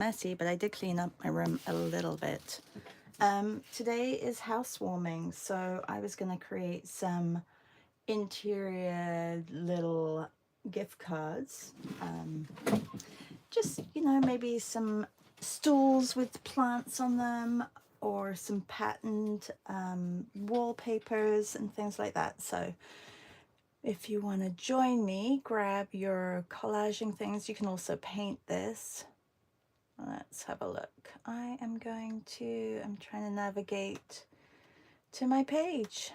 messy, but I did clean up my room a little bit. Today is housewarming, so I was going to create some interior little gift cards. Just, maybe some stools with plants on them or some patterned wallpapers and things like that. So if you want to join me, grab your collaging things. You can also paint this. Let's have a look. I'm trying to navigate to my page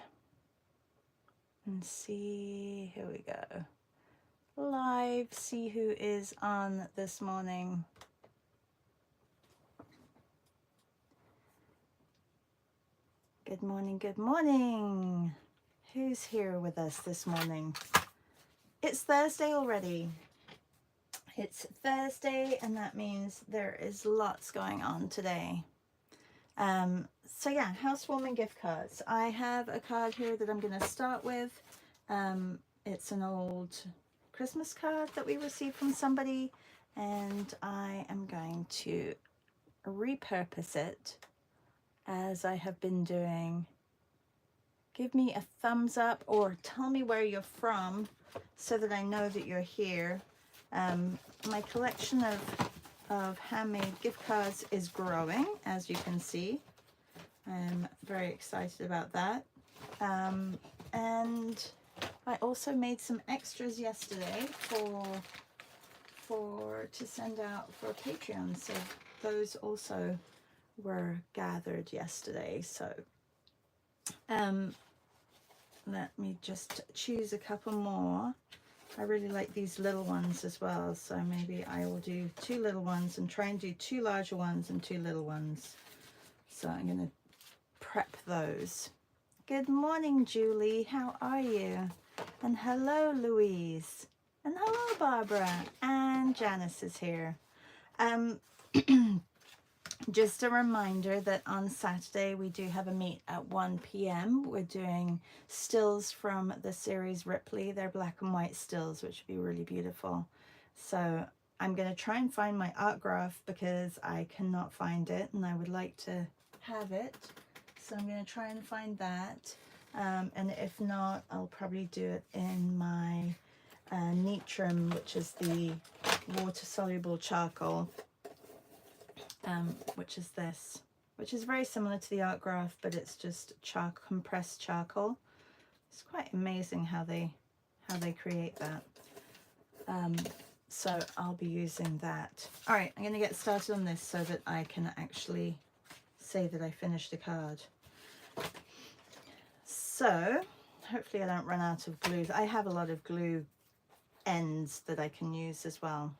and see, here we go. Live, see who is on this morning. Good morning, good morning. Who's here with us this morning? It's Thursday already. It's Thursday, and that means there is lots going on today. So yeah, housewarming gift cards. I have a card here that I'm going to start with. It's an old Christmas card that we received from somebody, and I am going to repurpose it as I have been doing. Give me a thumbs up or tell me where you're from so that I know that you're here. My collection of handmade gift cards is growing, as you can see. I'm very excited about that. And I also made some extras yesterday to send out for Patreon. So those also were gathered yesterday. So let me just choose a couple more. I really like these little ones as well, so maybe I will do 2 little ones and try and do 2 larger ones and 2 little ones. So I'm going to prep those. Good morning, Julie. How are you? And hello, Louise. And hello, Barbara. And Janice is here. Just a reminder that on Saturday we do have a meet at 1 p.m. We're doing stills from the series Ripley. They're black and white stills, which would be really beautiful. So I'm going to try and find my art graph because I cannot find it and I would like to have it. So I'm going to try and find that. And if not, I'll probably do it in my Neutrum, which is the water-soluble charcoal. Which is this, which is very similar to the art graph, but it's just compressed charcoal. It's quite amazing how they create that. So I'll be using that. All right, I'm going to get started on this so that I can actually say that I finished the card. So hopefully I don't run out of glue. I have a lot of glue ends that I can use as well.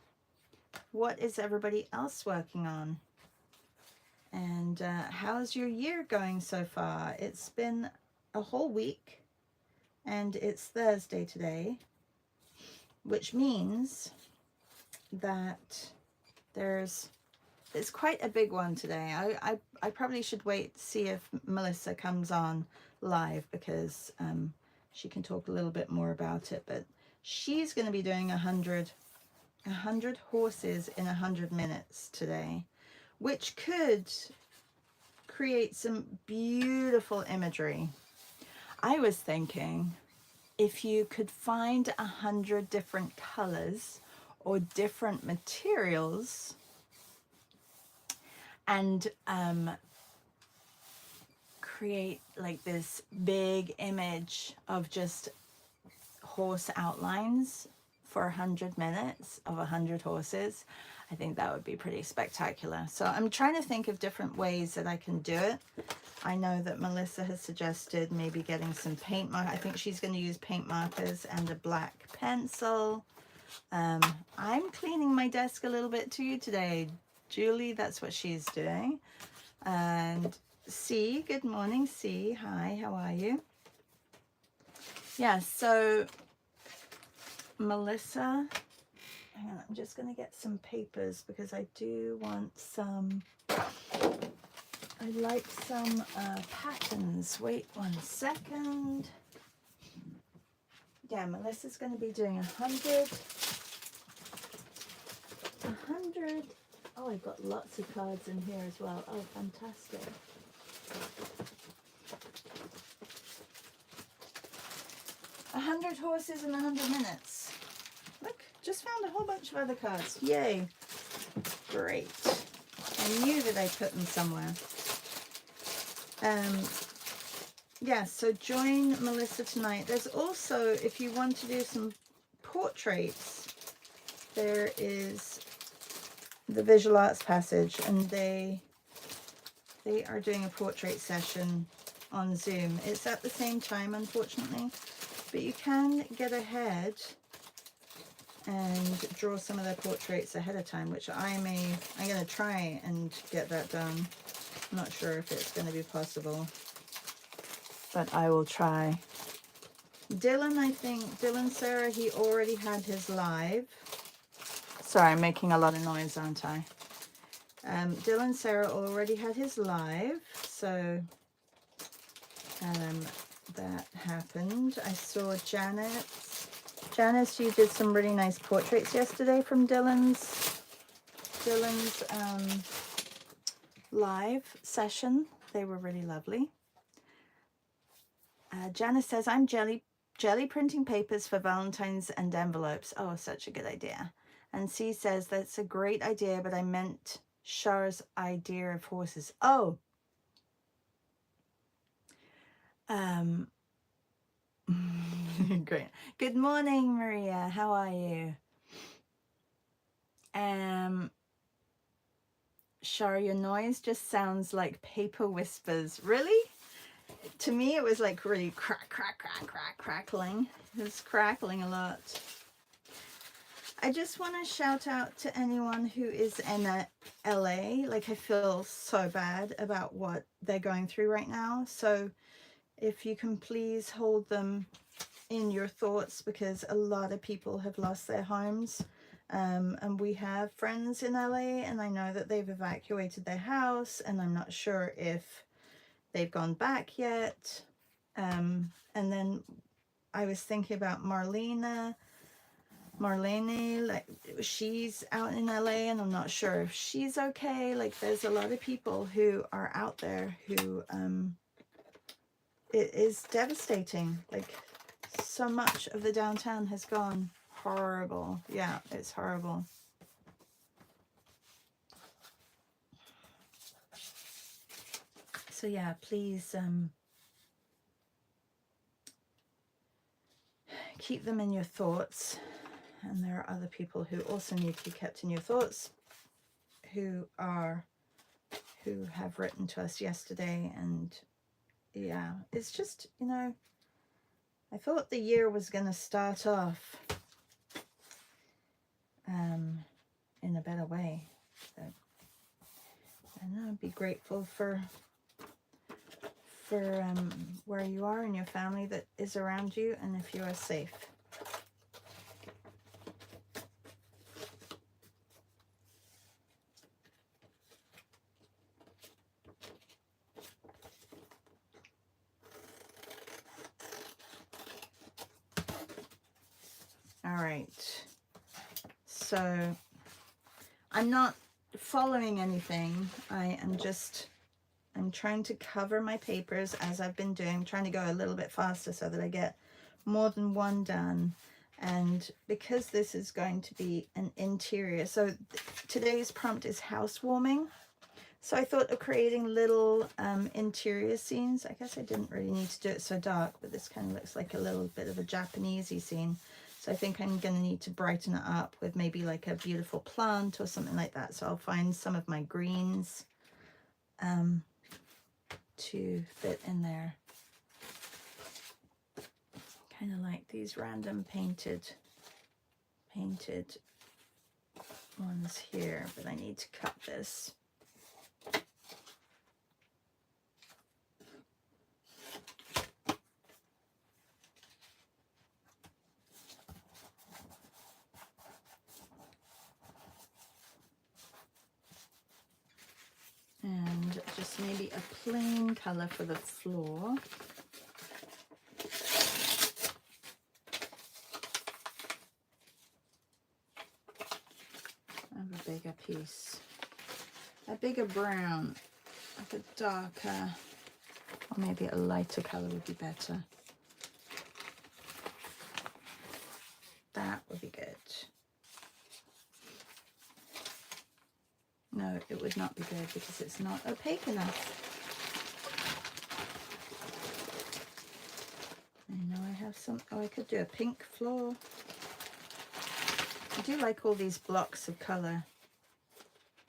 What is everybody else working on? And how's your year going so far? It's been a whole week and it's Thursday today, which means that it's quite a big one today. I probably should wait to see if Melissa comes on live because she can talk a little bit more about it, but she's going to be doing 100 horses in 100 minutes today, which could create some beautiful imagery. I was thinking if you could find 100 different colors or different materials and create like this big image of just horse outlines for 100 minutes of 100 horses, I think that would be pretty spectacular. So I'm trying to think of different ways that I can do it. I know that Melissa has suggested maybe getting some paint mark. I think she's going to use paint markers and a black pencil. I'm cleaning my desk a little bit too today. Julie, that's what she's doing. And C, good morning, C. Hi, how are you? Yeah, so Melissa, hang on, I'm just going to get some papers because I do want some, I like some patterns. Wait 1 second. Yeah, Melissa's going to be doing 100 Oh, I've got lots of cards in here as well. Oh, fantastic. 100 horses in 100 minutes. Look, just found a whole bunch of other cards. Yay. Great. I knew that I put them somewhere. Yeah, so join Melissa tonight. There's also, if you want to do some portraits, there is the Visual Arts Passage, and they are doing a portrait session on Zoom. It's at the same time, unfortunately, but you can get ahead and draw some of their portraits ahead of time, which I'm going to try and get that done. I'm not sure if it's going to be possible, but I will try. Dylan, I think, Dylan Sarah, he already had his live. Sorry, I'm making a lot of noise, aren't I? Dylan Sarah already had his live, so that happened. I saw Janice, you did some really nice portraits yesterday from Dylan's live session. They were really lovely. Janice says, I'm jelly printing papers for Valentine's and envelopes. Oh, such a good idea. And C says, that's a great idea, but I meant Char's idea of horses. Oh. Great. Good morning, Maria. How are you? Char, your noise just sounds like paper whispers. Really? To me, it was like really crackling. It was crackling a lot. I just want to shout out to anyone who is in LA. Like, I feel so bad about what they're going through right now. So if you can please hold them in your thoughts, because a lot of people have lost their homes. And we have friends in LA, and I know that they've evacuated their house, and I'm not sure if they've gone back yet. And then I was thinking about Marlene, like, she's out in LA, and I'm not sure if she's okay. Like, there's a lot of people who are out there who it is devastating. Like, so much of the downtown has gone. Horrible. Yeah, it's horrible. So yeah, please keep them in your thoughts. And there are other people who also need to be kept in your thoughts, who have written to us yesterday. And yeah, it's just, you know, I thought the year was going to start off in a better way. But I know, be grateful for where you are and your family that is around you, and if you are safe. All right, so I'm not following anything. I'm trying to cover my papers as I've been doing, trying to go a little bit faster so that I get more than one done. And because this is going to be an interior, so today's prompt is housewarming. So I thought of creating little interior scenes. I guess I didn't really need to do it so dark, but this kind of looks like a little bit of a Japanesey scene. So I think I'm going to need to brighten it up with maybe like a beautiful plant or something like that. So I'll find some of my greens to fit in there. Kind of like these random painted ones here, but I need to cut this. And just maybe a plain color for the floor. I have a bigger piece. a bigger brown, like a darker, or maybe a lighter color would be better. That would be good. No, it would not be good because it's not opaque enough. I know I have some, oh, I could do a pink floor. I do like all these blocks of color.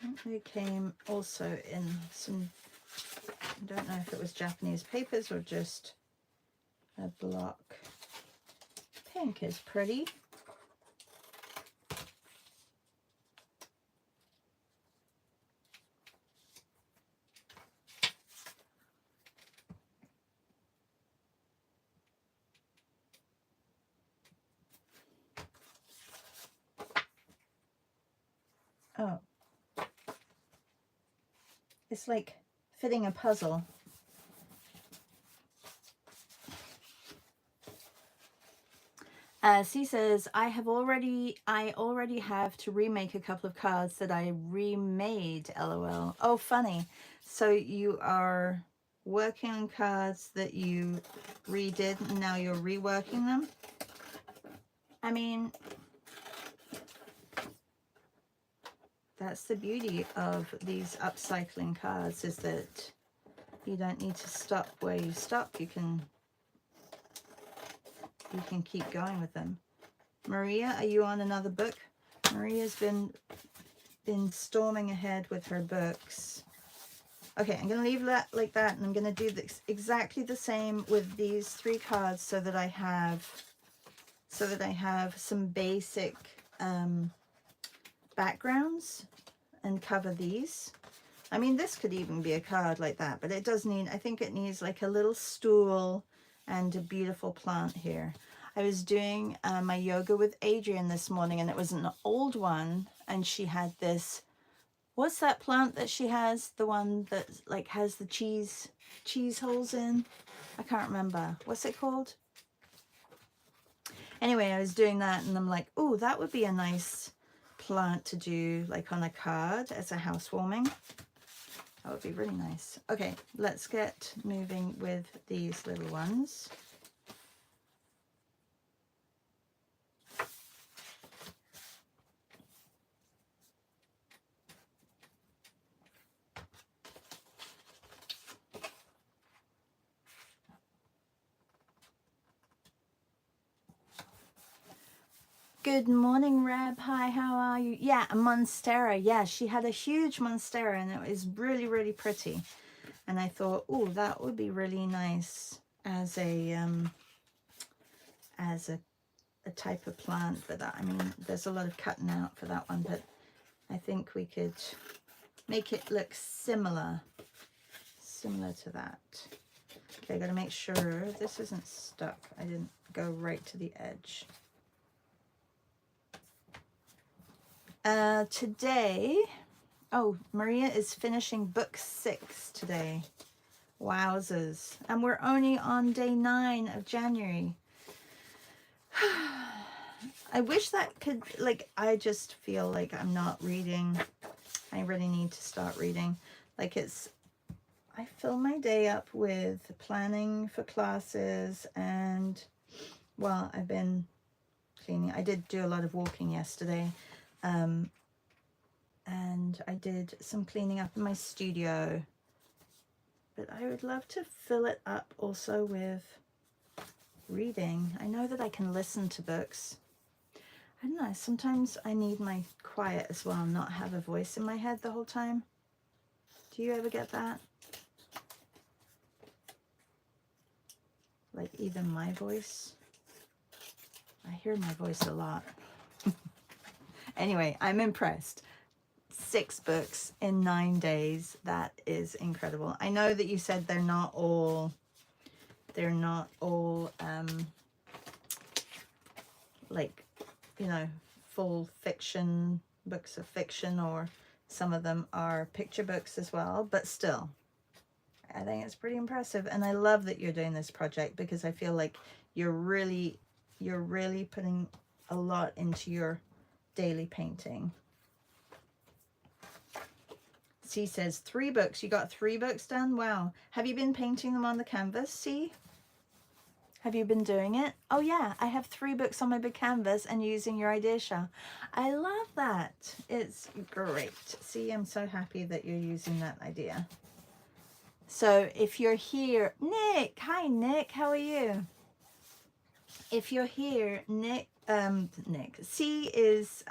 I think they came also in some, I don't know if it was Japanese papers or just a block. Pink is pretty. Oh, it's like fitting a puzzle. C says, I already have to remake a couple of cards that I remade, LOL. Oh, funny. So you are working on cards that you redid and now you're reworking them? I mean, that's the beauty of these upcycling cards, is that you don't need to stop where you stop. You can keep going with them. Maria, are you on another book? Maria's been storming ahead with her books. Okay, I'm going to leave that like that, and I'm going to do this exactly the same with these 3 cards so that I have some basic backgrounds and cover these. I mean, this could even be a card like that, but it does need, I think it needs like a little stool and a beautiful plant here. I was doing my yoga with Adrienne this morning, and it was an old one, and she had this, what's that plant that she has? The one that like has the cheese holes in? I can't remember. What's it called? Anyway, I was doing that, and I'm like, oh, that would be a nice plant to do like on a card as a housewarming. That would be really nice. Okay, let's get moving with these little ones. Good morning, Reb. Hi, how are you? Yeah, a monstera. Yeah, she had a huge monstera, and it was really, really pretty. And I thought, oh, that would be really nice as a type of plant. But that, I mean, there's a lot of cutting out for that one, but I think we could make it look similar to that. Okay, I got to make sure this isn't stuck. I didn't go right to the edge. Today, oh, Maria is finishing book 6 today. Wowzers. And we're only on day 9 of January. I wish that could, like, I just feel like I'm not reading. I really need to start reading. Like, I fill my day up with planning for classes and, well, I've been cleaning. I did do a lot of walking yesterday. And I did some cleaning up in my studio, but I would love to fill it up also with reading. I know that I can listen to books. I don't know, sometimes I need my quiet as well, not have a voice in my head the whole time. Do you ever get that? Like even my voice? I hear my voice a lot. Anyway, I'm impressed. 6 books in 9 days. That is incredible. I know that you said they're not all like, you know, full fiction, books of fiction, or some of them are picture books as well, but still, I think it's pretty impressive. And I love that you're doing this project, because I feel like you're really putting a lot into your daily painting. C says 3 books. You got 3 books done? Wow. Have you been painting them on the canvas, C? Have you been doing it? Oh yeah, I have 3 books on my big canvas and using your idea, Shah. I love that. It's great. See, I'm so happy that you're using that idea. So if you're here, Nick, hi Nick, how are you? If you're here, Nick, C is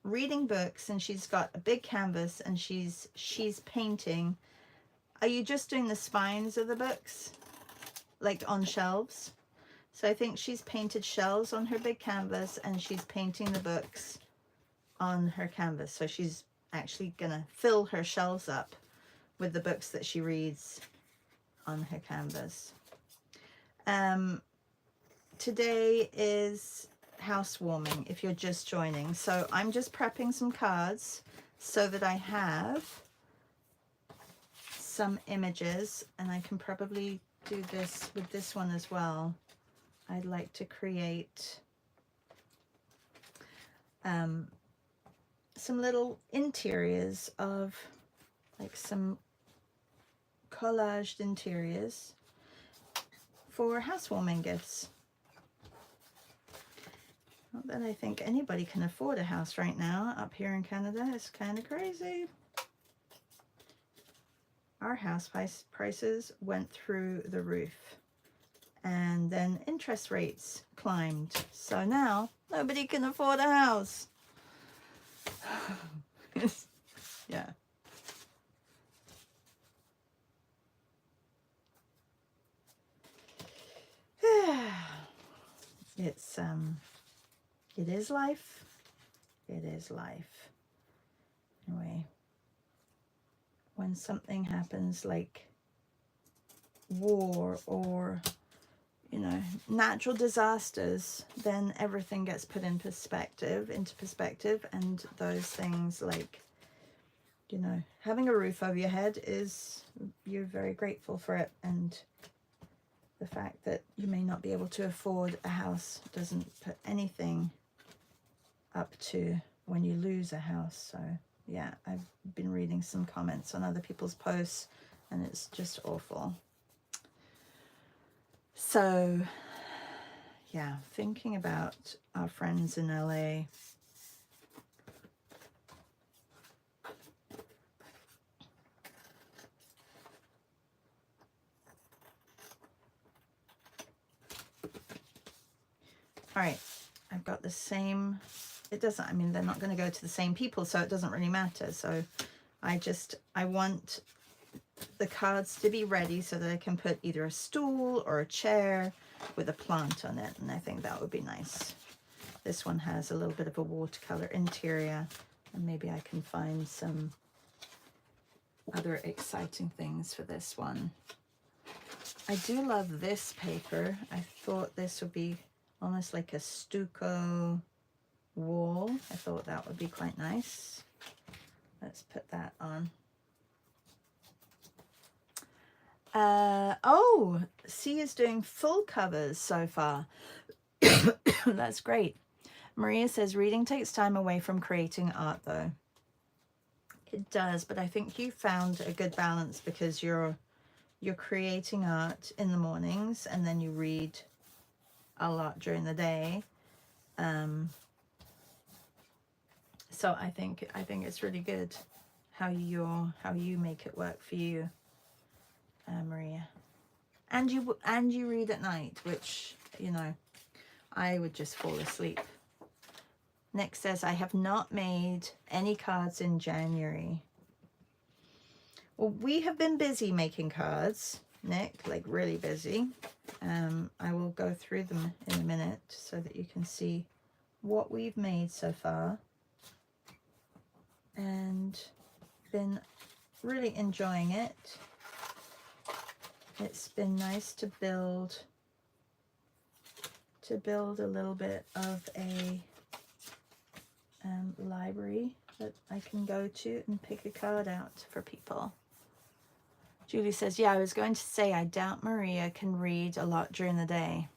reading books, and she's got a big canvas and she's painting. Are you just doing the spines of the books, like on shelves? So I think she's painted shelves on her big canvas and she's painting the books on her canvas. So she's actually gonna fill her shelves up with the books that she reads on her canvas. Today is housewarming if you're just joining. So I'm just prepping some cards so that I have some images, and I can probably do this with this one as well. I'd like to create some little interiors of, like, some collaged interiors for housewarming gifts. Not that I think anybody can afford a house right now up here in Canada. It's kind of crazy. Our house prices went through the roof, and then interest rates climbed. So now nobody can afford a house. Yeah. It's it is life. It is life. Anyway, when something happens like war or, you know, natural disasters, then everything gets put into perspective, and those things, like, you know, having a roof over your head is, you're very grateful for it, and the fact that you may not be able to afford a house doesn't put anything up to when you lose a house. So yeah, I've been reading some comments on other people's posts, and it's just awful. So yeah, thinking about our friends in LA. All right, I've got the same, it doesn't, I mean, they're not going to go to the same people, so it doesn't really matter. So I want the cards to be ready so that I can put either a stool or a chair with a plant on it, and I think that would be nice. This one has a little bit of a watercolor interior, and maybe I can find some other exciting things for this one. I do love this paper. I thought this would be almost like a stucco wall. I thought that would be quite nice. Let's put that on. Oh, C is doing full covers so far. That's great. Maria says reading takes time away from creating art, though. It does, but I think you found a good balance, because you're creating art in the mornings and then you read a lot during the day. So I think it's really good how you make it work for you, Maria. And you read at night, which, you know, I would just fall asleep. Nick says, I have not made any cards in January. Well, we have been busy making cards, Nick, like really busy. I will go through them in a minute so that you can see what we've made so far. And been really enjoying it. It's been nice to build a little bit of a library that I can go to and pick a card out for people. Julie says, yeah, I was going to say, I doubt Maria can read a lot during the day.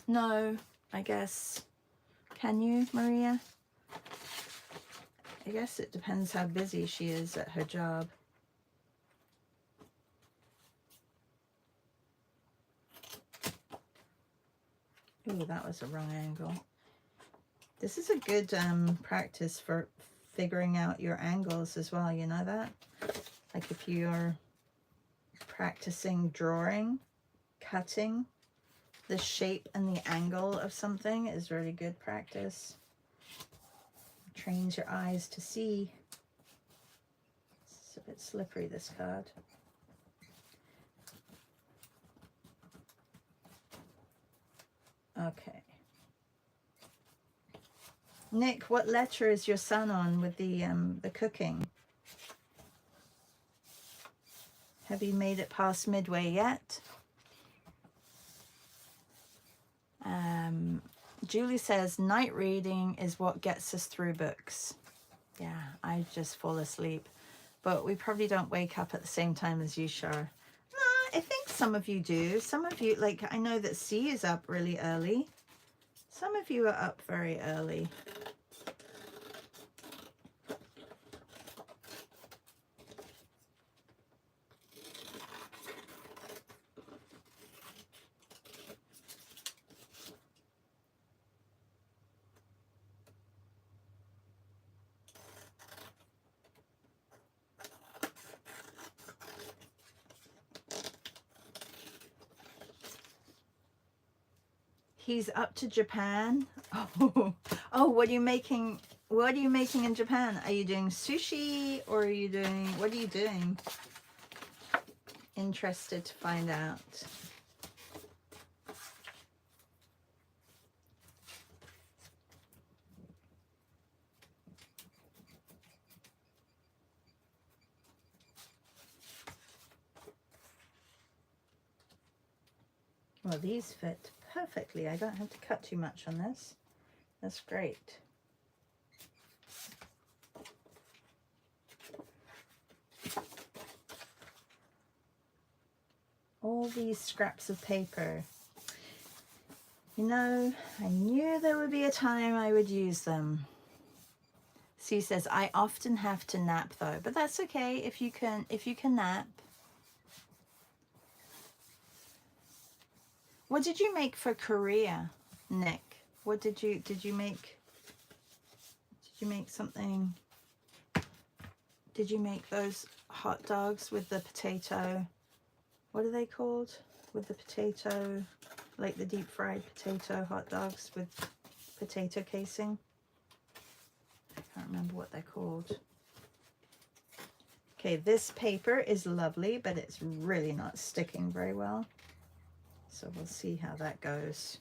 No, I guess. Can you, Maria? I guess it depends how busy she is at her job. Ooh, that was a wrong angle. This is a good practice for figuring out your angles as well, you know that? Like if you're practicing drawing, cutting, the shape and the angle of something is really good practice. Trains your eyes to see. It's a bit slippery, this card. Okay. Nick, what letter is your son on with the cooking? Have you made it past midway yet? Julie says, night reading is what gets us through books. Yeah, I just fall asleep. But we probably don't wake up at the same time as you, Shar. No, I think some of you do. Some of you, like, I know that C is up really early. Some of you are up very early. He's up to Japan. Oh, what are you making? What are you making in Japan? Are you doing sushi or are you doing, what are you doing? Interested to find out. Well, these fit perfectly. I don't have to cut too much on this. That's great. All these scraps of paper. You know, I knew there would be a time I would use them. C says, I often have to nap though, but that's okay if you can nap. What did you make for Korea, Nick? What did you make? Did you make something? Did you make those hot dogs with the potato? What are they called? With the potato, like the deep fried potato hot dogs with potato casing? I can't remember what they're called. Okay, this paper is lovely, but it's really not sticking very well. So we'll see how that goes.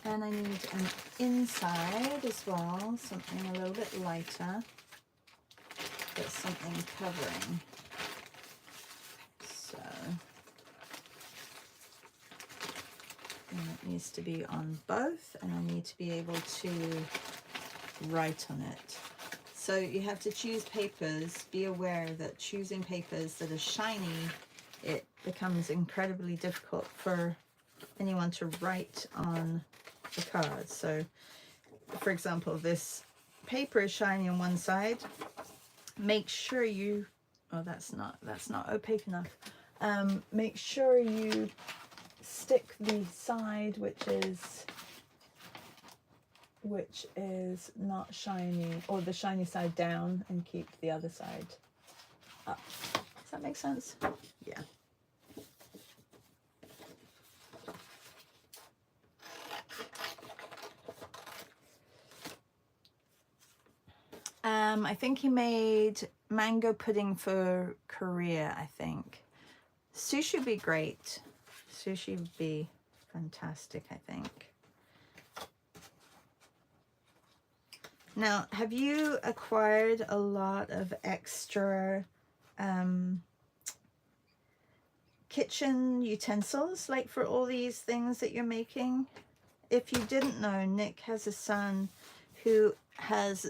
And I need an inside as well, something a little bit lighter, but something covering. So, and it needs to be on both, and I need to be able to write on it. So you have to choose papers. Be aware that choosing papers that are shiny, it becomes incredibly difficult for anyone to write on the card. So, for example, this paper is shiny on one side. Make sure you, oh, that's not opaque enough. Make sure you stick the side which is not shiny, or the shiny side down, and keep the other side up. Does that make sense? Yeah. I think he made mango pudding for Korea, I think. Sushi would be great. Sushi would be fantastic, I think. Now, have you acquired a lot of extra kitchen utensils, like for all these things that you're making? If you didn't know, Nick has a son who has,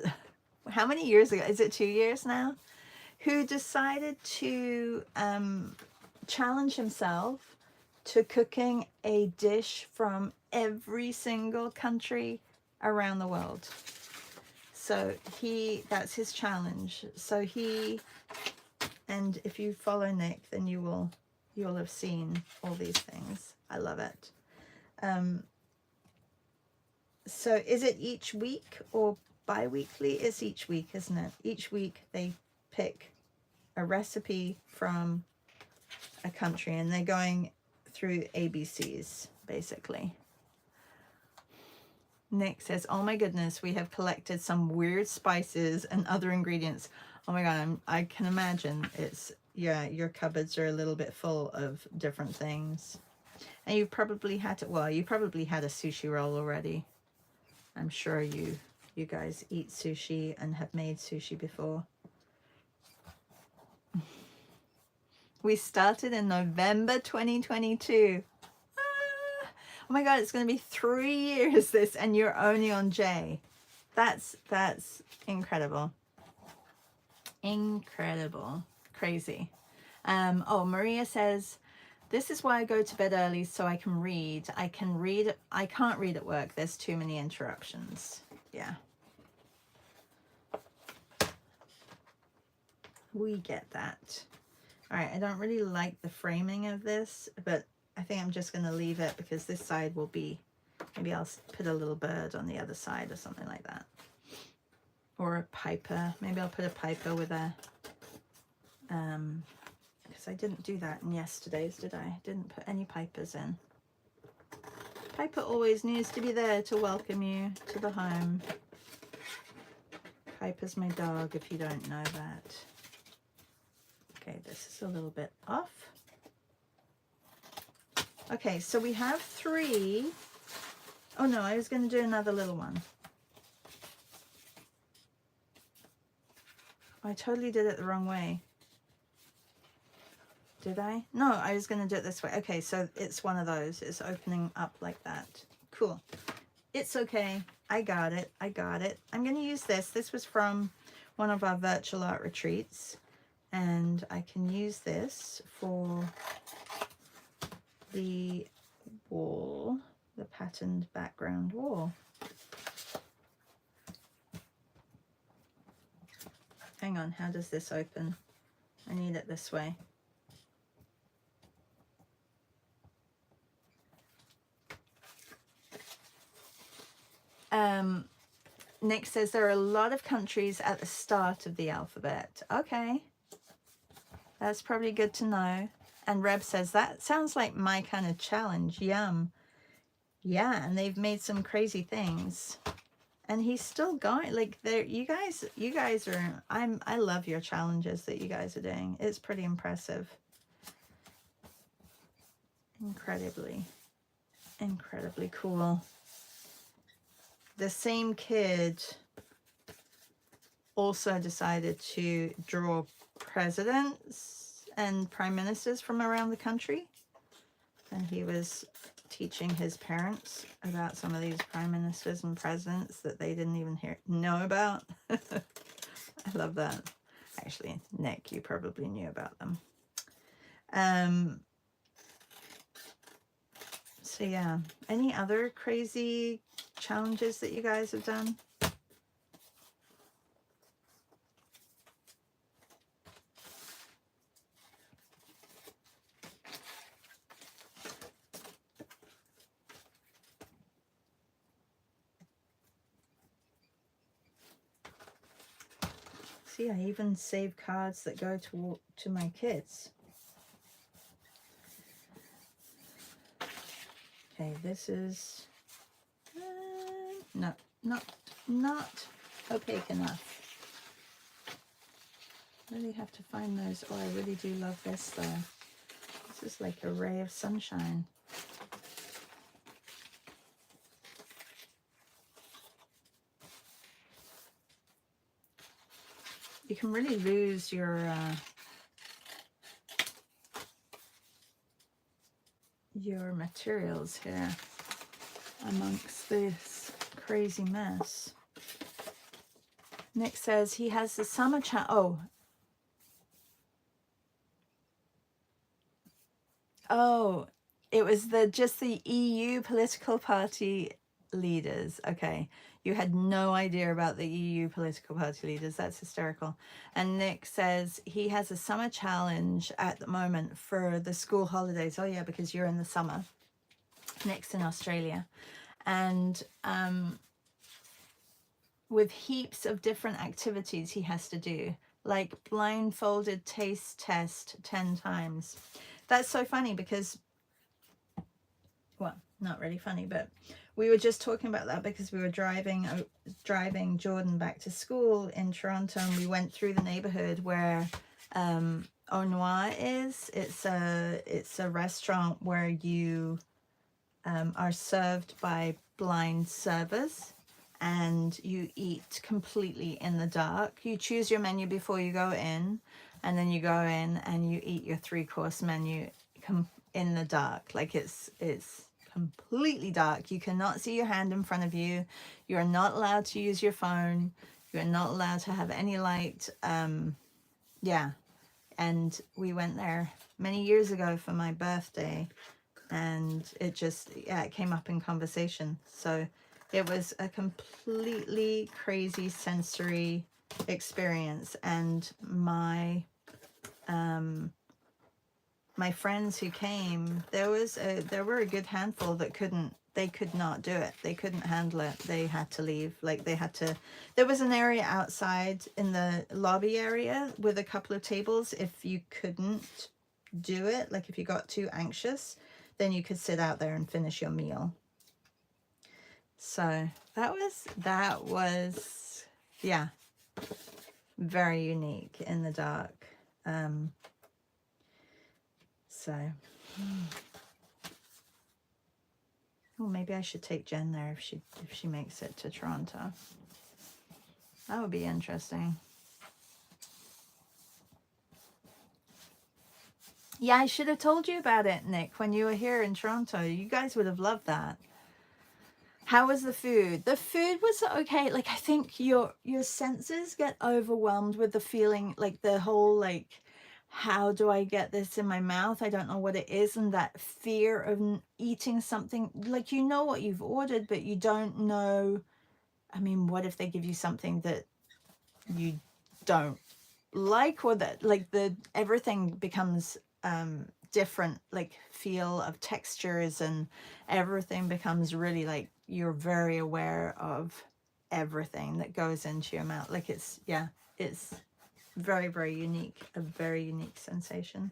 how many years ago? Is it 2 years now? Who decided to challenge himself to cooking a dish from every single country around the world. So that's his challenge. So and if you follow Nick, then you'll have seen all these things. I love it. So is it each week or bi-weekly? It's each week, isn't it? Each week they pick a recipe from a country and they're going through ABCs, basically. Nick says, oh my goodness, we have collected some weird spices and other ingredients. Oh my God, I can imagine it's, yeah, your cupboards are a little bit full of different things. And you probably had to, well, you probably had a sushi roll already. I'm sure you guys eat sushi and have made sushi before. We started in November 2022. Oh my God, it's going to be 3 years this, and you're only on J. That's incredible. Incredible. Crazy. Oh, Maria says, this is why I go to bed early so I can read. I can't read at work. There's too many interruptions. Yeah. We get that. All right, I don't really like the framing of this, but I think I'm just going to leave it because this side will be, maybe I'll put a little bird on the other side or something like that. Or a piper. Maybe I'll put a piper with a, because I didn't do that in yesterday's, did I? Didn't put any pipers in. Piper always needs to be there to welcome you to the home. Piper's my dog, if you don't know that. Okay, this is a little bit off. Okay, so we have 3. Oh no, I was going to do another little one. I totally did it the wrong way. Did I? No, I was going to do it this way. Okay, so it's one of those. It's opening up like that. Cool. It's okay. I got it. I got it. I'm going to use this. This was from one of our virtual art retreats. And I can use this for the wall, the patterned background wall. Hang on, how does this open? I need it this way. Nick says there are a lot of countries at the start of the alphabet. Okay. That's probably good to know. And Reb says, that sounds like my kind of challenge. Yum. Yeah, and they've made some crazy things. And he's still going. Like, there, you guys are, I love your challenges that you guys are doing. It's pretty impressive. Incredibly cool. The same kid also decided to draw presidents and prime ministers from around the country, and he was teaching his parents about some of these prime ministers and presidents that they didn't even know about. I love that. Actually, Nick, you probably knew about them. So yeah, any other crazy challenges that you guys have done? See, I even save cards that go to my kids. Okay, this is no, not opaque enough. Really have to find those. Oh, I really do love this though. This is like a ray of sunshine. You can really lose your materials here amongst this crazy mess. Nick says he has the summer Oh, it was just the EU political party leaders. Okay. You had no idea about the EU political party leaders. That's hysterical. And Nick says he has a summer challenge at the moment for the school holidays. Oh yeah, because you're in the summer. Nick's in Australia. And with heaps of different activities he has to do, like blindfolded taste test 10 times. That's so funny because, well, not really funny, but we were just talking about that because we were driving Jordan back to school in Toronto, and we went through the neighborhood where Au Noir is. It's a restaurant where you are served by blind servers, and you eat completely in the dark. You choose your menu before you go in, and then you go in and you eat your 3-course menu in the dark. Like it's completely dark. You cannot see your hand in front of you. You are not allowed to use your phone. You are not allowed to have any light. Yeah. And we went there many years ago for my birthday, and it just, yeah, it came up in conversation. So it was a completely crazy sensory experience. And my my friends who came, there were a good handful that they could not do it. They couldn't handle it. They had to leave. Like there was an area outside in the lobby area with a couple of tables. If you couldn't do it, like if you got too anxious, then you could sit out there and finish your meal. So that was, yeah, very unique in the dark. So, well, maybe I should take Jen there if she makes it to Toronto. That would be interesting. Yeah, I should have told you about it, Nick, when you were here in Toronto. You guys would have loved that. How was the food? The food was okay. Like, I think your senses get overwhelmed with the feeling, like the whole, like, how do I get this in my mouth? I don't know what it is. And that fear of eating something, like, you know what you've ordered, but you don't know. I mean, what if they give you something that you don't like, or that, like, everything becomes different, like feel of textures, and everything becomes really, like, you're very aware of everything that goes into your mouth. Like it's very, very unique, a very unique sensation.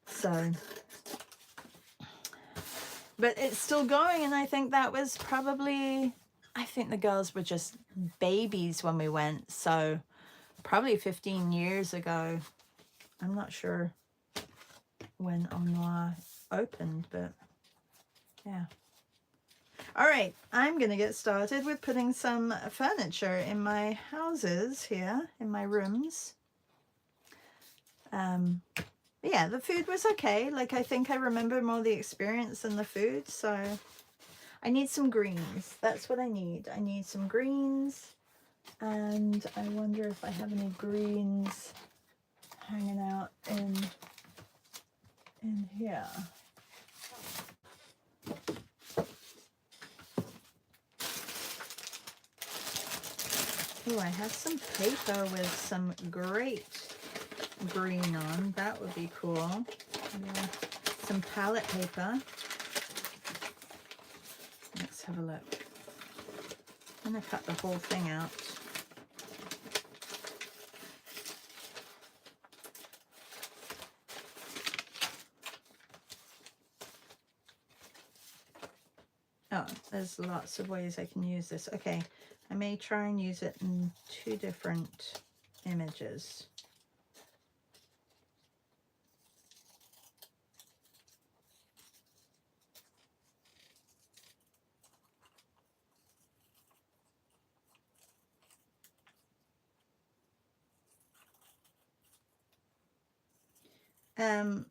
So, but it's still going, and I think that was probably, I think the girls were just babies when we went, so probably 15 years ago. I'm not sure when Au Noir opened, but yeah. All right, I'm going to get started with putting some furniture in my houses here, in my rooms. Yeah, the food was okay. Like, I think I remember more the experience than the food, so I need some greens. That's what I need. I need some greens, and I wonder if I have any greens hanging out in here. Oh, I have some paper with some great green on. That would be cool. Yeah. Some palette paper. Let's have a look. I'm going to cut the whole thing out. Oh, there's lots of ways I can use this. Okay, I may try and use it in 2 different images.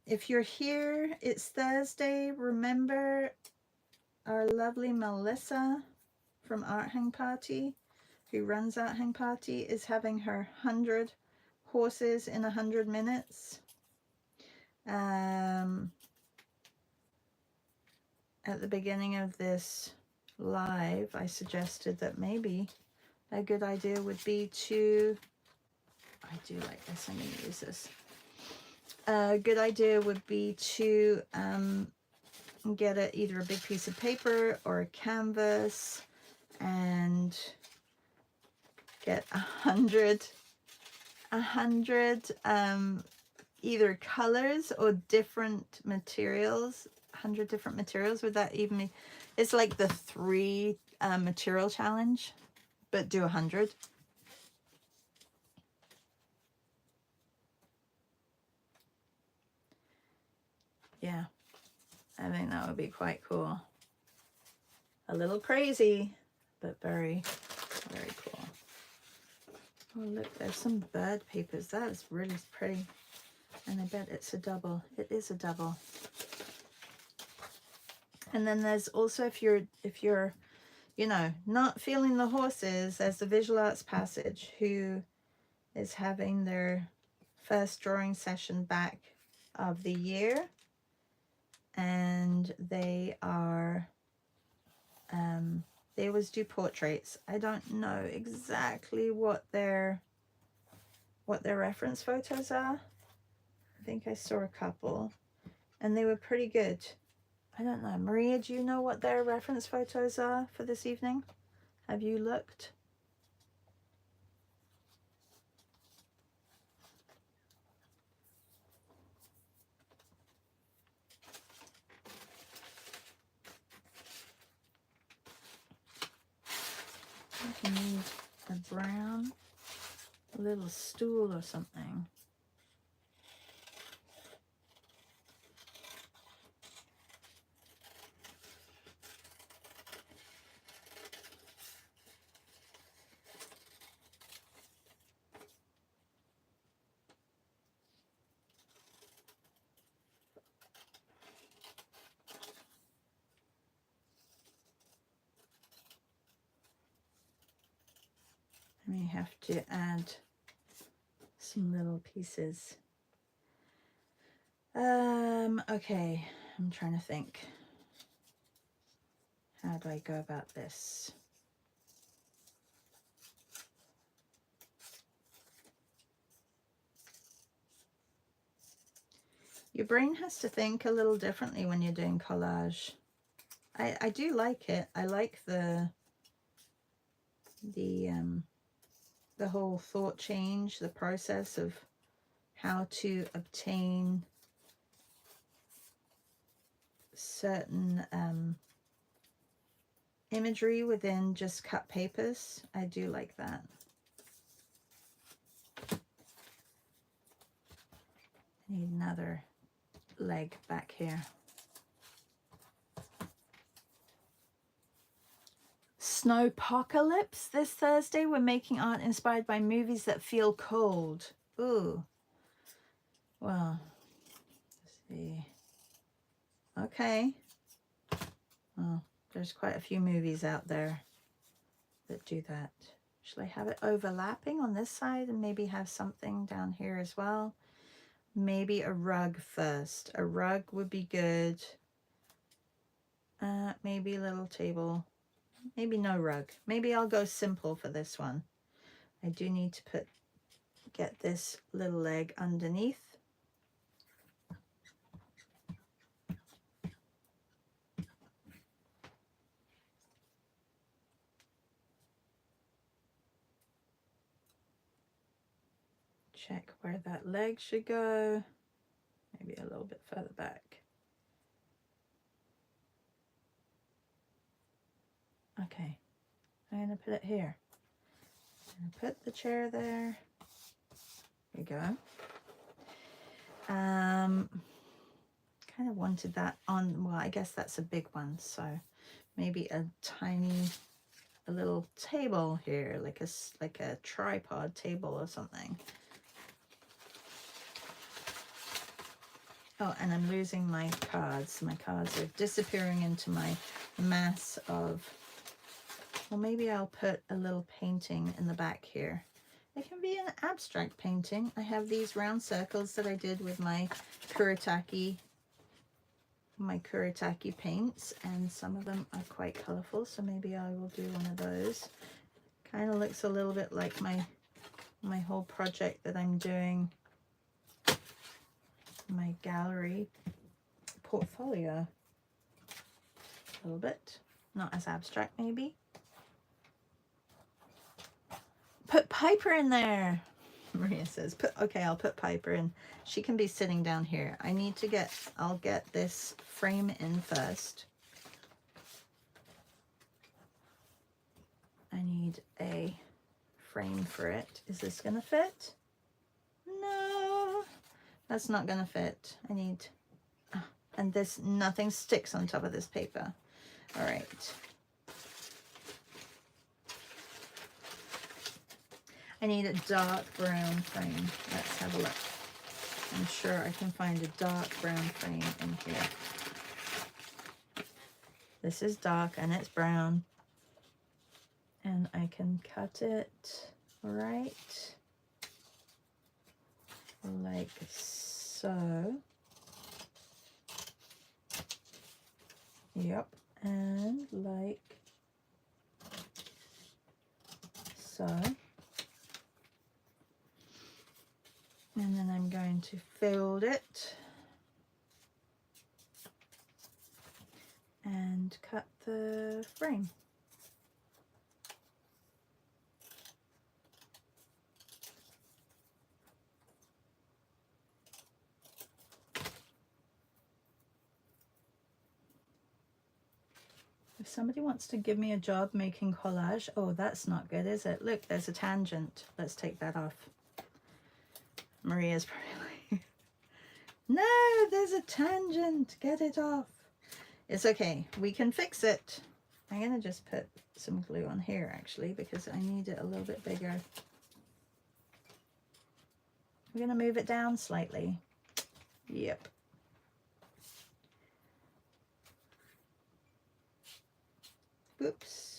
If you're here, it's Thursday. Remember our lovely Melissa from Art Hang Party, who runs Art Hang Party, is having her 100 horses in 100 minutes. At the beginning of this live, I suggested that maybe a good idea would be to, I do like this, I'm going to use this. A good idea would be to get either a big piece of paper or a canvas and get 100 either colors or different materials. 100 different materials. Would that even be? It's like the 3 material challenge, but do 100. Yeah, I think that would be quite cool. A little crazy, but very, very cool. Oh, look, there's some bird papers. That is really pretty. And I bet it's a double. It is a double. And then there's also, if you're, you know, not feeling the horses, there's the Visual Arts Passage, who is having their first drawing session back of the year. And they are, they always do portraits. I don't know exactly what their reference photos are. I think I saw a couple and they were pretty good. I don't know. Maria, do you know what their reference photos are for this evening? Have you looked? I need a brown little stool or something. I may have to add some little pieces. Okay, I'm trying to think. How do I go about this? Your brain has to think a little differently when you're doing collage. I do like it. I like the whole thought change, the process of how to obtain certain imagery within just cut papers. I do like that. I need another leg back here. Snowpocalypse this Thursday. We're making art inspired by movies that feel cold. Ooh. Well, let's see. Okay. Well, there's quite a few movies out there that do that. Should I have it overlapping on this side and maybe have something down here as well? Maybe a rug first. A rug would be good. Maybe a little table. Maybe no rug. Maybe I'll go simple for this one. I do need to get this little leg underneath. Check where that leg should go. Maybe a little bit further back. Okay, I'm going to put it here. I'm going to put the chair there. There you go. Kind of wanted that on, well, I guess that's a big one, so maybe a little table here, like a tripod table or something. Oh, and I'm losing my cards. My cards are disappearing into my mass of, well, maybe I'll put a little painting in the back here. It can be an abstract painting. I have these round circles that I did with my Kuretake my Kuretake paints, and some of them are quite colorful, so maybe I will do one of those. Kind of looks a little bit like my whole project that I'm doing, my gallery portfolio, a little bit, not as abstract maybe. Put Piper in there, Maria says. Okay, I'll put Piper in. She can be sitting down here. I'll get this frame in first. I need a frame for it. Is this gonna fit? No, that's not gonna fit. I need, and this, nothing sticks on top of this paper. All right. I need a dark brown frame. Let's have a look. I'm sure I can find a dark brown frame in here. This is dark and it's brown. And I can cut it right like so. Yep. And like so. And then I'm going to fold it and cut the frame. If somebody wants to give me a job making collage, oh, that's not good, is it? Look, there's a tangent. Let's take that off. Maria's probably like, no, there's a tangent. Get it off. It's okay. We can fix it. I'm going to just put some glue on here, actually, because I need it a little bit bigger. We're going to move it down slightly. Yep. Oops.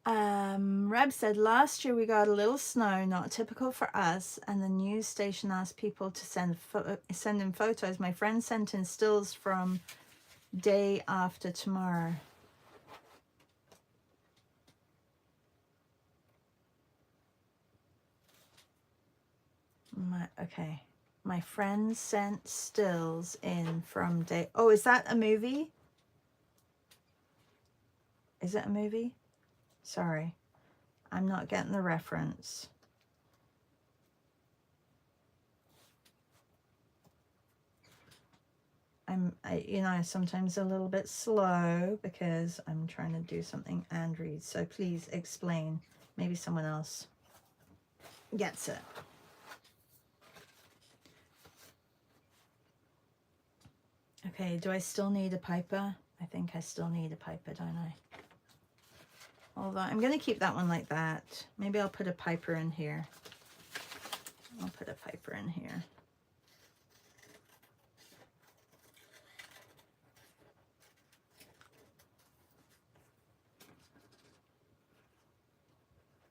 Reb said, last year we got a little snow, not typical for us, and the news station asked people to send in photos. My friend sent in stills from day after tomorrow. Okay. My friend sent stills in from day... Oh, is that a movie? Is it a movie? Sorry. I'm not getting the reference. You know, sometimes a little bit slow because I'm trying to do something and read. So please explain. Maybe someone else gets it. Okay, do I still need a Piper? I think I still need a Piper, don't I? Although I'm going to keep that one like that. Maybe I'll put a Piper in here. I'll put a Piper in here.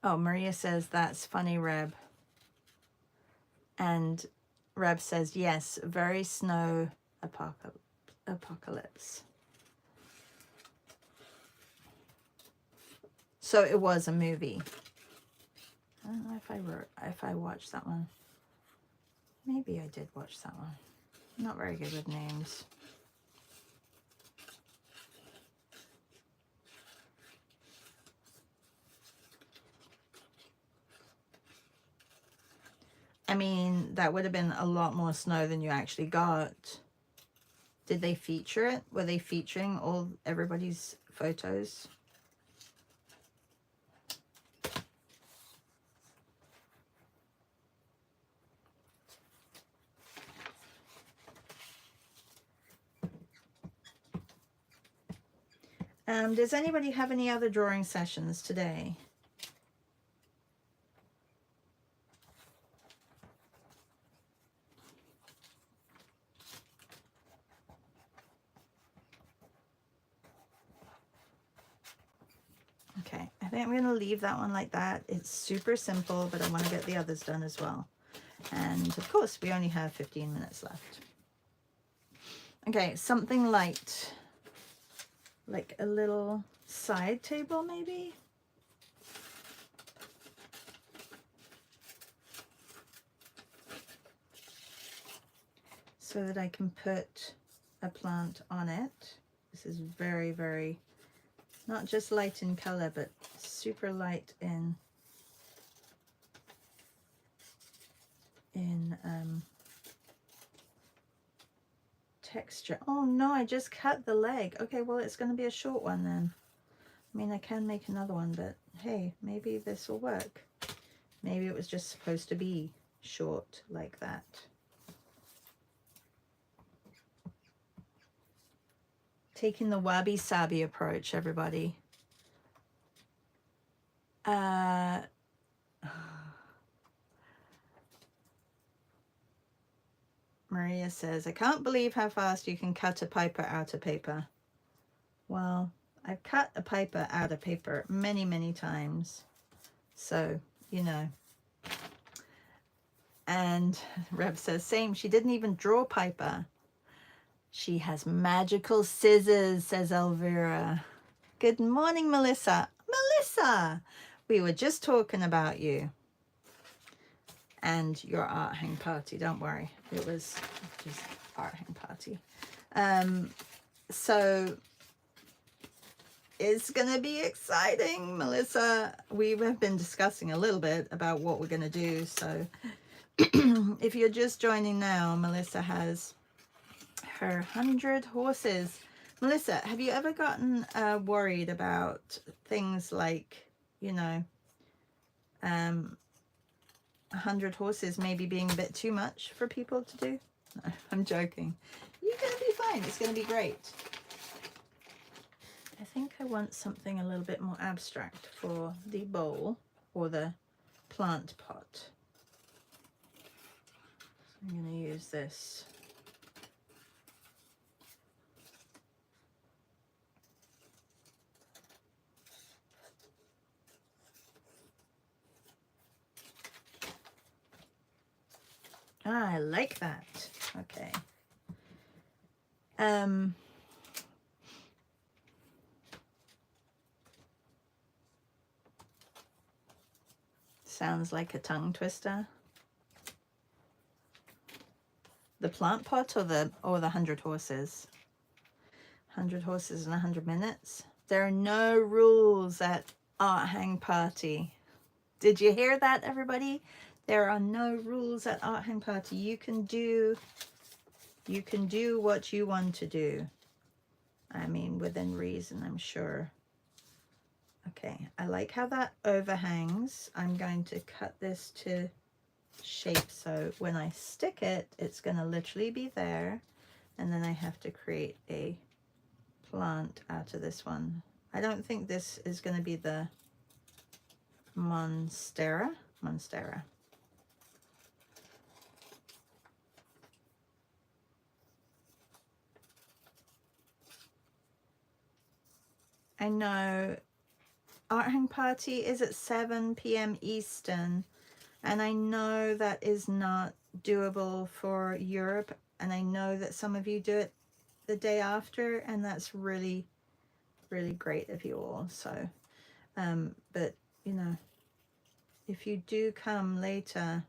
Oh, Maria says, that's funny, Reb. And Reb says, yes, very snow apocalypse. So it was a movie. I don't know if I watched that one. Maybe I did watch that one. I'm not very good with names. I mean, that would have been a lot more snow than you actually got. Did they feature it? Were they featuring everybody's photos? Does anybody have any other drawing sessions today? Okay, I think I'm going to leave that one like that. It's super simple, but I want to get the others done as well. And of course, we only have 15 minutes left. Okay, something light, like a little side table maybe. So that I can put a plant on it. This is very, very, not just light in color, but super light in texture. Oh no, I just cut the leg. Okay, well, it's going to be a short one then. I mean, I can make another one, but hey, maybe this will work. Maybe it was just supposed to be short like that. Taking the wabi-sabi approach, everybody. Maria says, I can't believe how fast you can cut a piper out of paper. Well, I've cut a piper out of paper many, many times. So, you know. And Reb says, same, she didn't even draw Piper. She has magical scissors, says Elvira. Good morning, Melissa. Melissa, we were just talking about you and your art hang party. Don't worry, it was just art hang party. So it's gonna be exciting, Melissa. We have been discussing a little bit about what we're gonna do. So if you're just joining now, Melissa has her 100 horses. Melissa, have you ever gotten worried about things like, you know, 100 horses maybe being a bit too much for people to do? No, I'm joking. You're going to be fine. It's going to be great. I think I want something a little bit more abstract for the bowl or the plant pot. So I'm going to use this. Ah, I like that. Okay. Sounds like a tongue twister. The plant pot or the 100 horses? 100 horses in 100 minutes. There are no rules at Art Hang Party. Did you hear that, everybody? There are no rules at Art Hang Party. You can do what you want to do. I mean, within reason, I'm sure. Okay, I like how that overhangs. I'm going to cut this to shape so when I stick it, it's going to literally be there. And then I have to create a plant out of this one. I don't think this is going to be the Monstera. I know Art Hang Party is at 7 p.m. Eastern, and I know that is not doable for Europe, and I know that some of you do it the day after, and that's really, really great of you all. So, but you know, if you do come later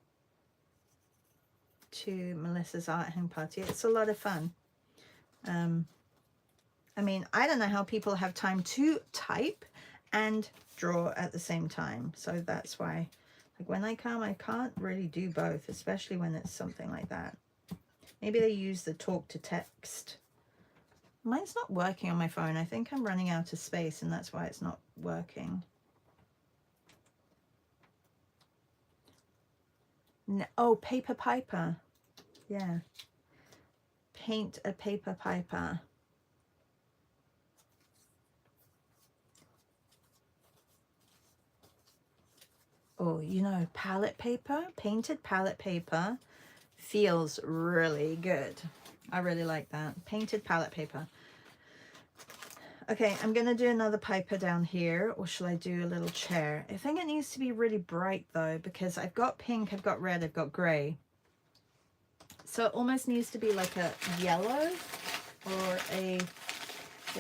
to Melissa's Art Hang Party, it's a lot of fun. I mean, I don't know how people have time to type and draw at the same time. So that's why, like, when I come, I can't really do both, especially when it's something like that. Maybe they use the talk to text. Mine's not working on my phone. I think I'm running out of space, and that's why it's not working. No, oh, paper piper. Yeah. Paint a paper piper. Oh, you know, palette paper, painted palette paper feels really good. I really like that. Painted palette paper. Okay, I'm going to do another Piper down here, or shall I do a little chair? I think it needs to be really bright though, because I've got pink, I've got red, I've got grey. So it almost needs to be like a yellow, or it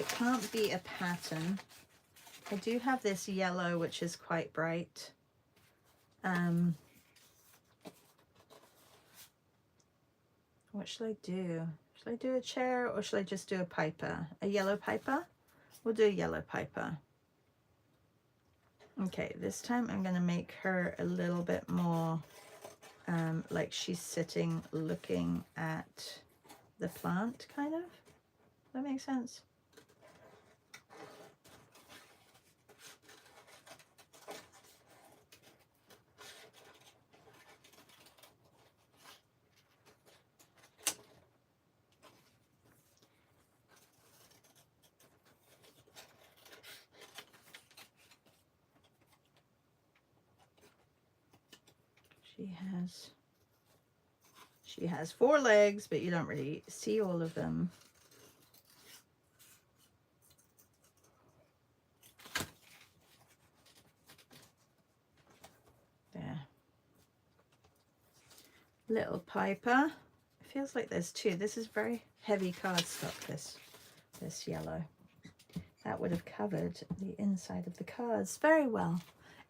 can't be a pattern. I do have this yellow, which is quite bright. What should I do? Should I do a chair, or should I just do a Piper? A yellow Piper? We'll do a yellow Piper. Okay, this time I'm going to make her a little bit more like she's sitting looking at the plant, kind of. Does that make sense? She has 4 legs, but you don't really see all of them. There. Little Piper. It feels like there's 2. This is very heavy cardstock, this yellow. That would have covered the inside of the cards very well.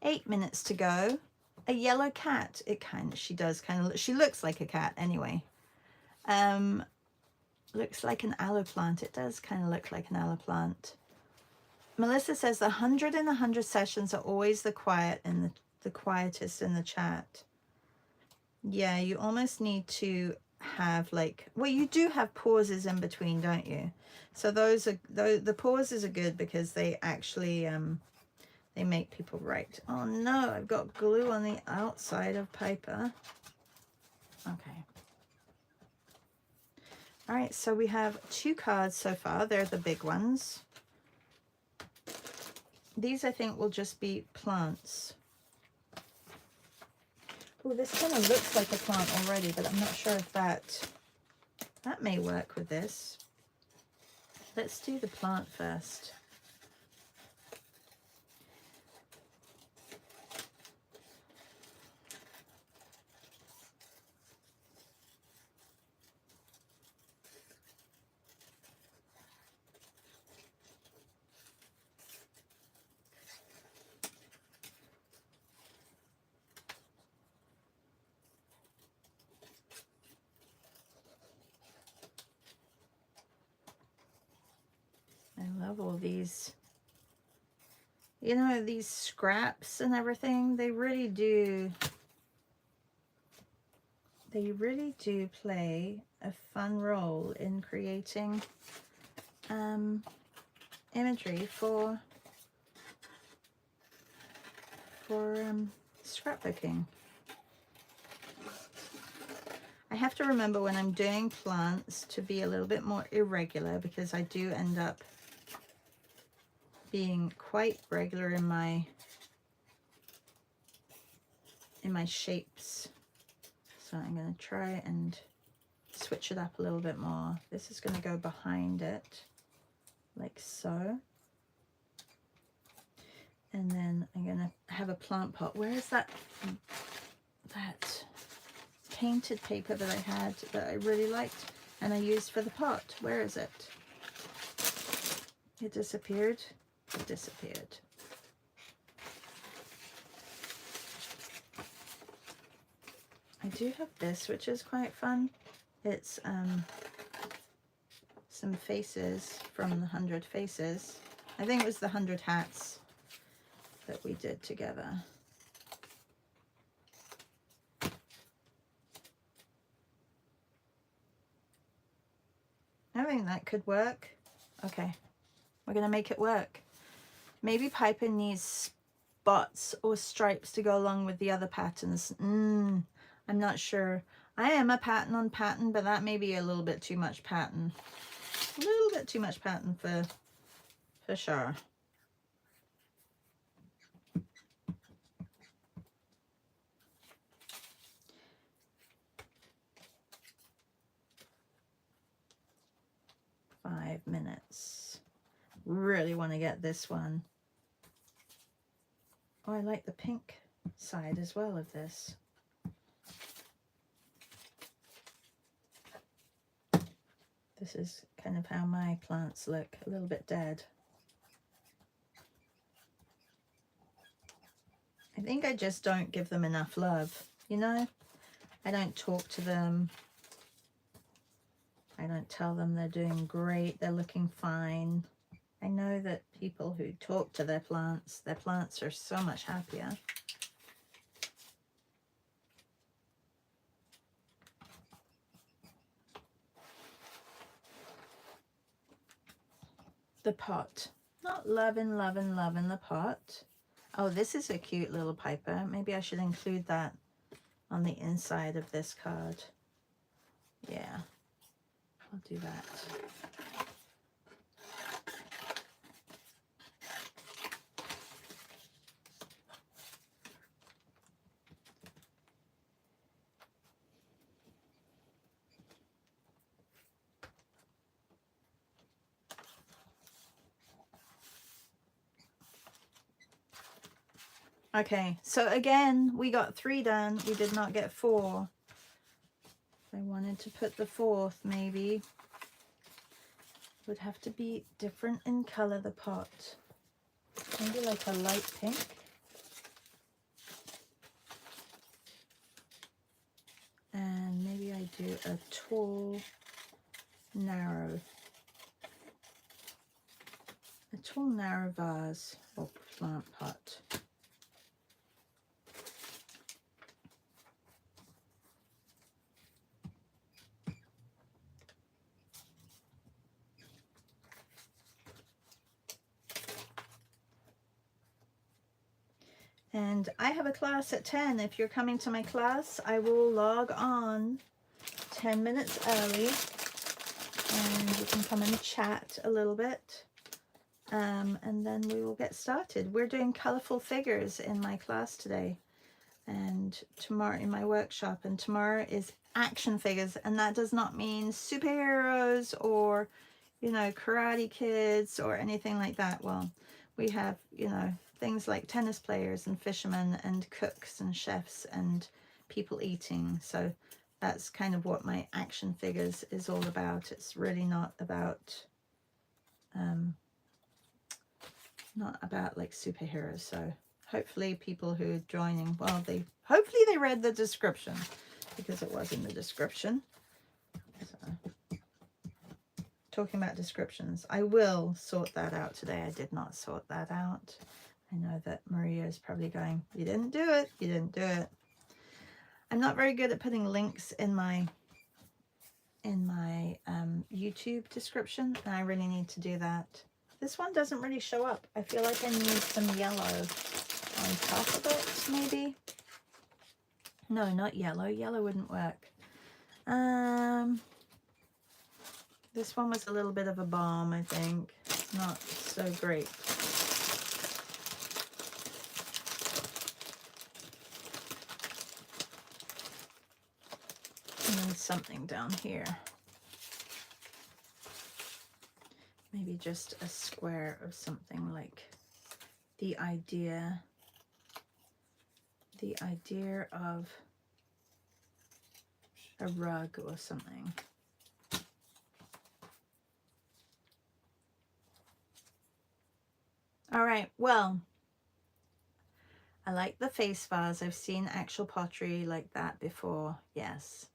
8 minutes to go. A yellow cat. She looks like a cat anyway. Looks like an aloe plant. It does kind of look like an aloe plant. Melissa says the 100 and 100 sessions are always the quietest in the chat. Yeah, you almost need to have like, well, you do have pauses in between, don't you? So the pauses are good because they actually they make people write. Oh no, I've got glue on the outside of Piper. Okay. All right, so we have 2 cards so far. They're the big ones. These I think will just be plants. Oh, this kind of looks like a plant already, but I'm not sure if that may work with this. Let's do the plant first. I love all these, you know, these scraps and everything. They really do play a fun role in creating imagery for scrapbooking. I have to remember when I'm doing plants to be a little bit more irregular, because I do end up being quite regular in my shapes. So I'm going to try and switch it up a little bit more. This is going to go behind it like so. And then I'm going to have a plant pot. Where is that painted paper that I had that I really liked and I used for the pot? Where is it? It disappeared. It disappeared. I do have this, which is quite fun. It's some faces from the 100 Faces. I think it was the 100 Hats that we did together. I think that could work. Okay, we're gonna make it work. Maybe Piper needs spots or stripes to go along with the other patterns. I'm not sure. I am a pattern on pattern, but that may be a little bit too much pattern. A little bit too much pattern for sure. Five minutes. really want to get this one. Oh, I like the pink side as well of this. This is kind of how my plants look, a little bit dead. I think I just don't give them enough love, you know? I don't talk to them. I don't tell them they're doing great, they're looking fine. I know that people who talk to their plants are so much happier. The pot. Not loving the pot. Oh, this is a cute little piper. Maybe I should include that on the inside of this card. Yeah, I'll do that. Okay, so again, we got 3 done. We did not get 4. If I wanted to put the 4th, maybe it would have to be different in color, the pot. Maybe like a light pink. And maybe I do a tall, narrow vase or plant pot. And I have a class at 10. If you're coming to my class, I will log on 10 minutes early and you can come and chat a little bit. And then we will get started. We're doing colorful figures in my class today and tomorrow in my workshop, and tomorrow is action figures, and that does not mean superheroes or, you know, Karate Kids or anything like that. Well, we have, you know, things like tennis players and fishermen and cooks and chefs and people eating. So that's kind of what my action figures is all about. It's really not about like superheroes. So hopefully people who are joining, well, hopefully they read the description, because it was in the description. So, talking about descriptions, I will sort that out today. I did not sort that out. I know that Maria is probably going, you didn't do it, you didn't do it. I'm not very good at putting links in my YouTube description, and I really need to do that. This one doesn't really show up. I feel like I need some yellow on top of it, maybe. No, not yellow. Yellow wouldn't work. This one was a little bit of a bomb, I think. Not so great. And then something down here. Maybe just a square of something like the idea of a rug or something. All right, well, I like the face vase. I've seen actual pottery like that before, yes.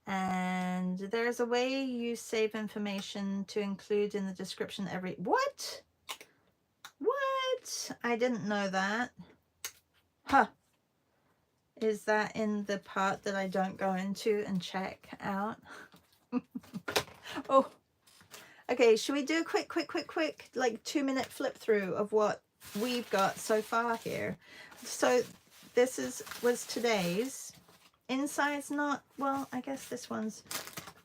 And there's a way you save information to include in the description every... What? What? I didn't know that. Huh. Is that in the part that I don't go into and check out? Oh. Okay, should we do a quick, like 2-minute flip through of what we've got so far here? So this was today's. Inside's not, well, I guess this one's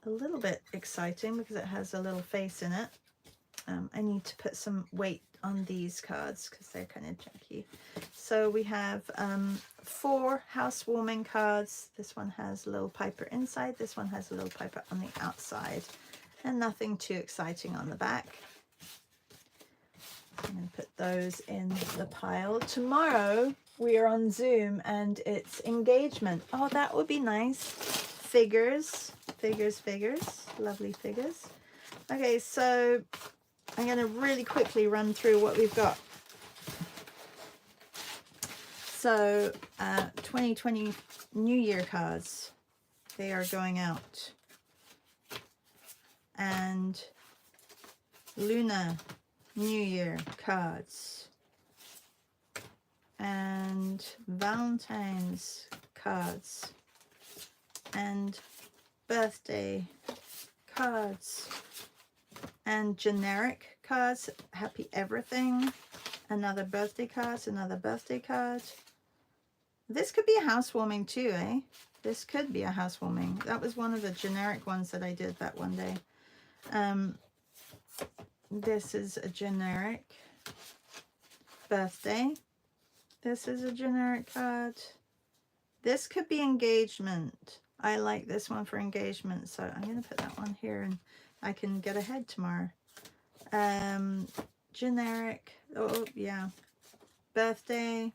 a little bit exciting because it has a little face in it. I need to put some weight on these cards because they're kind of junky. So we have 4 housewarming cards. This one has a little piper inside. This one has a little piper on the outside. And nothing too exciting on the back. I'm going to put those in the pile. Tomorrow we are on Zoom and it's engagement. Oh, that would be nice. Figures, figures, figures. Lovely figures. Okay, so I'm going to really quickly run through what we've got. So 2020 New Year cards, they are going out. And Luna New Year cards. And Valentine's cards. And birthday cards. And generic cards. Happy everything. Another birthday card. Another birthday card. This could be a housewarming too, eh? This could be a housewarming. That was one of the generic ones that I did that one day. This is a generic birthday. This is a generic card. This could be engagement. I like this one for engagement, so I'm going to put that one here and I can get ahead tomorrow. Generic. Oh, yeah. Birthday.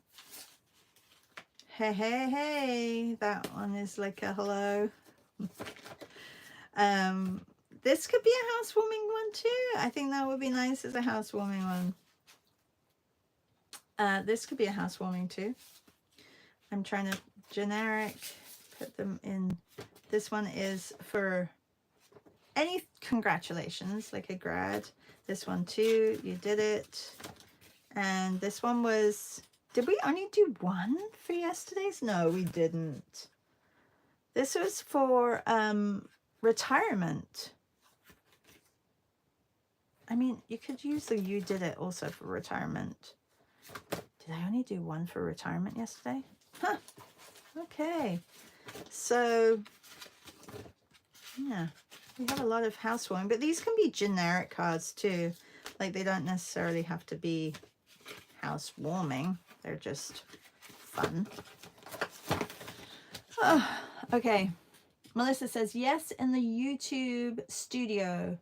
Hey, hey, hey. That one is like a hello. This could be a housewarming one too. I think that would be nice as a housewarming one. This could be a housewarming too. I'm trying to generic, put them in. This one is for any congratulations, like a grad. This one too, you did it. And this one was, did we only do one for yesterday's? No, we didn't. This was for retirement. I mean, you could use the you did it also for retirement. Did I only do one for retirement yesterday? Huh. Okay. So, yeah, we have a lot of housewarming, but these can be generic cards too. Like they don't necessarily have to be housewarming. They're just fun. Oh, okay. Melissa says, yes, in the YouTube studio.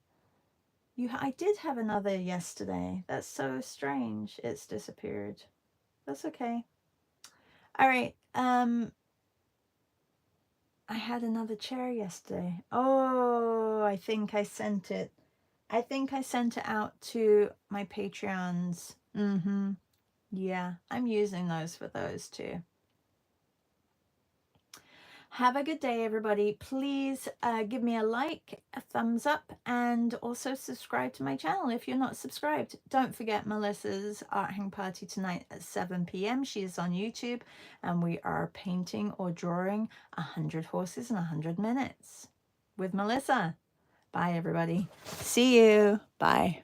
I did have another yesterday. That's so strange. It's disappeared. That's okay. All right. I had another chair yesterday. Oh, I think I sent it. I think I sent it out to my Patreons. Yeah, I'm using those for those too. Have a good day, everybody. Please give me a like, a thumbs up, and also subscribe to my channel if you're not subscribed. Don't forget Melissa's art hang party tonight at 7 p.m. She is on YouTube, and we are painting or drawing 100 horses in 100 minutes with Melissa. Bye, everybody. See you. Bye.